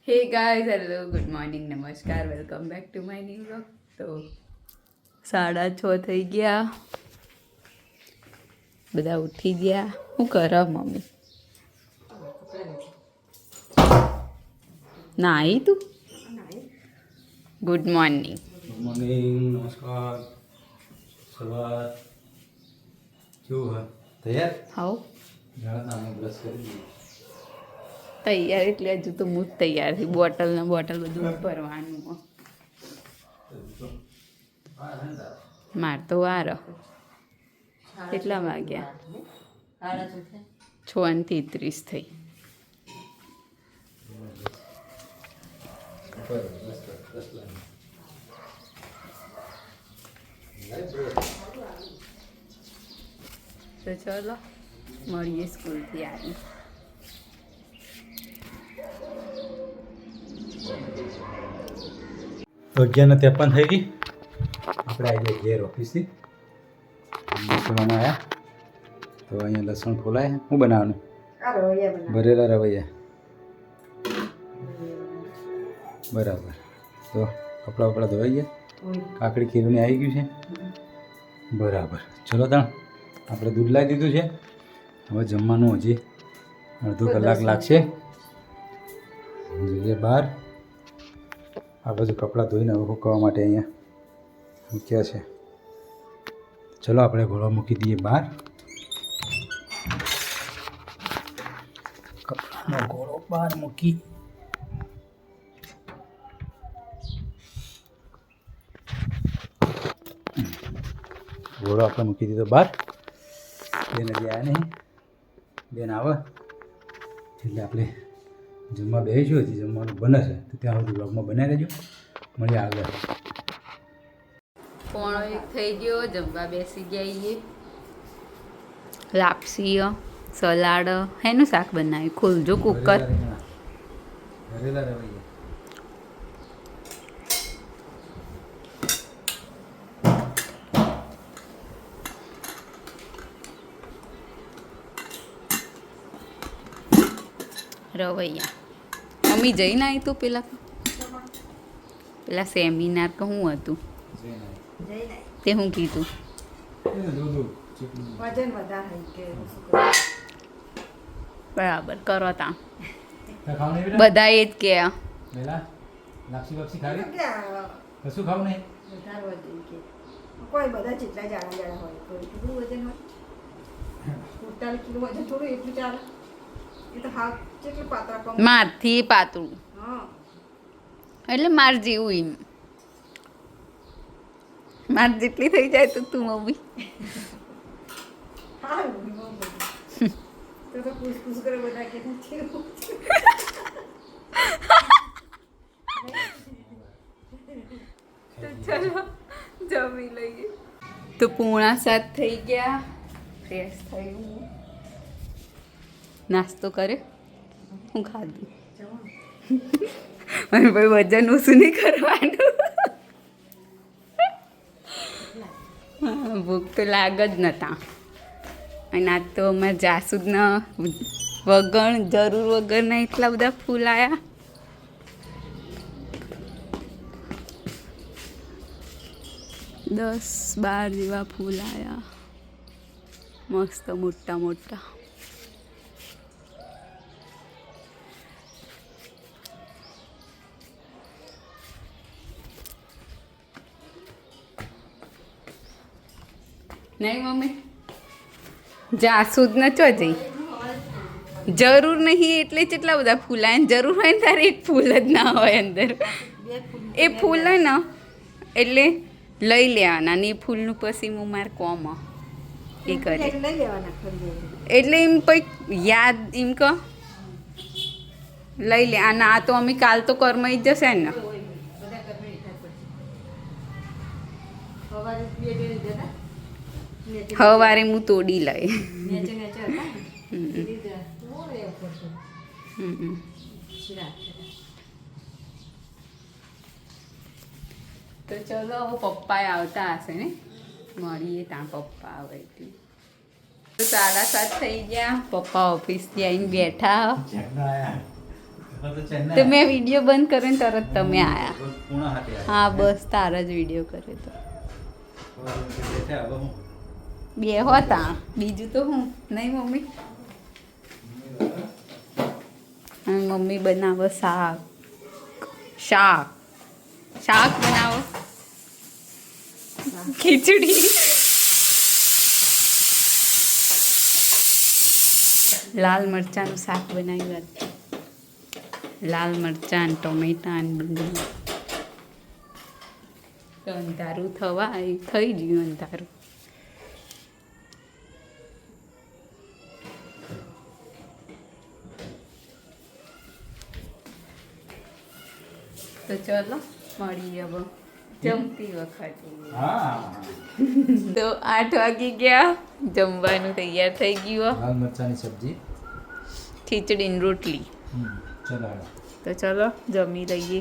हे guys hello good morning नमस्कार welcome back to my new vlog. तो 6:30 થઈ ગયા, બધા ઉઠી ગયા। શું કરો મમ્મી? ના આવી તું? Good morning. गुड मॉर्निंग, नमस्कार, सवार क्यों है तैयार? हाउ जाना मैं ब्रश कर दी તૈયાર એટલે હજુ તો હું જ તૈયાર થઈ। બોટલ ને બોટલ બધું ભરવાનું હો। માર તો વાર કેટલા વાગ્યા? 6:33 થઈ। તો ચલો મળીએ સ્કૂલથી આવી। 11:53 થઈ ગઈ। આપણે આવી ગયા ઘેર ઓફિસથી। બનાવવાના આવ્યા તો અહીંયા લસણ ફોલાય। શું બનાવવાનું? ભરેલા રવૈયા। બરાબર। તો કપડાં વપડા ધોવાઈ ગયા, કાકડી ખીરુંને આવી ગયું છે। બરાબર, ચલો તાણ આપણે દૂધ લાવી દીધું છે। હવે જમવાનું હજી અડધો કલાક લાગશે। જઈએ બહાર। આ બાજુ કપડાં ધોઈને હવે સુકવવા માટે અહીંયા મૂક્યા છે। ચલો આપણે ઘોડો મૂકી દઈએ બહાર। કપડાનો ઘોડો બહાર મૂકી ઘોડો આપણે મૂકી દીધો બહાર। બેન હજી આવ્યા નહીં, બેન આવે એટલે આપણે જમવા બેસીશું। હજી જમવાનું બને છે તો ત્યાં સુધી બ્લોગમાં બનાવી રહેજો। મળીએ આગળ। 1:45 થઈ ગયો, જમવા બેસી ગયા। લાપસી સલાડ હેનું શાક બનાવ્યું? ખોલજો કુકર। ભરેલા રવૈયા। રવૈયા મમ્મી જઈને આવી તું પેલા સેમિનાર કે શું હતું તે શું કીધું? બરાબર કરો તા બધા એ જ કે લાપસી બાપસી ખાવી? કશું ખાવું નહીં? કોઈ બધા જેટલા જાડા જાડા હોય કોઈ કેટલું વજન હોય? 45 કિલો વજન થોડું એટલું ચાલે? એ તો હાથ જેટલું પાતળા કમ મારથી પાતળું, હા એટલે માર જેવું એમ માર જેટલી થઈ જાય તો તું મમ્મી હા તો પૂછ કરે બધા કે તો ચલો જમી લઈએ। તો 6:45 થઈ ગયા, ફ્રેશ થયું, નાસ્તો કરે। હું ખાધું અને ભાઈ વજન ઓછું નહીં કરવાનું। ભૂખ તો લાગ જ નતા। અને આજ તો અમારે જાસૂદના વગર જરૂર વગરના એટલા બધા ફૂલ આવ્યા। દસ 12 જેવા ફૂલ આવ્યા, મસ્ત મોટા મોટા। નહીં મમ્મી જાસૂદ ન ચો જઈ જરૂર નહીં એટલે કેટલા બધા ફૂલ આવે ને જરૂર હોય ને તારે એક ફૂલ જ ના હોય અંદર। એ ફૂલ હોય ને એટલે લઈ લેવાના ને એ ફૂલનું પછી હું મારે કોમ એ કરે લઈ લેવાના એટલે એમ કંઈક યાદ એમ કહો લઈ લે। અને આ તો અમે કાલ તો કરમાઈ જ જશે ને। બધા ઘરમાં હેઠા પડશે સવારે બે જતા સવારે હું તોડી લઈ। નેચે નેચે હતા લીધા ઓરે ઉપર તો ચલો હવે પપ્પા આવતા હશે ને, મળીએ ત્યાં પપ્પા આવે એટલે। તો 7:30 થઈ ગયા, પપ્પા ઓફિસથી આવીને બેઠા। તો ચેન્નઈ તો મેં વિડીયો બંધ કર્યો ને તરત તમે આયા પૂણા હાથે આવ્યા. હા બસ તારા જ વિડીયો કર્યો તો બેઠા, હવે હું બે હોતા બીજું તો હું નહીં મમ્મી અને મમ્મી બનાવો શાક શાક શાક બનાવો ખીચડી લાલ મરચાંનું શાક બનાવ્યું હતું લાલ મરચાં ટમેટા અને ડુંગળી તો અંધારું થવા થઈ ગયું અંધારું તો ચલો મળીએ હવે જમતી વખતે હા તો 8 વાગી ગયા જમવાનું તૈયાર થઈ ગયું લાલ મરચાંની સબ્જી. ખીચડી ને રોટલી ચલો હાલો. તો ચલો જમી લઈએ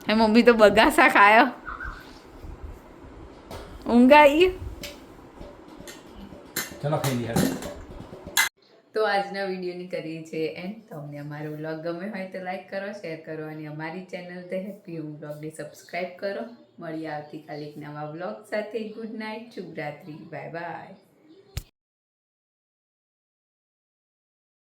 હે મમ્મી તો બગાસા ખાયો ઊંઘ આવી ચલો ખાઈ લઈએ હાલો. તો આજના વિડીયોની કરીએ છીએ એન્ડ તમને અમારો વ્લોગ ગમે હોય તો લાઈક કરો શેર કરો અને અમારી ચેનલ ધ હેપી હોમ વ્લોગને સબસ્ક્રાઈબ કરો મળીએ આવતીકાલે એક નવા વ્લોગ સાથે ગુડ નાઇટ શુભરાત્રી બાય બાય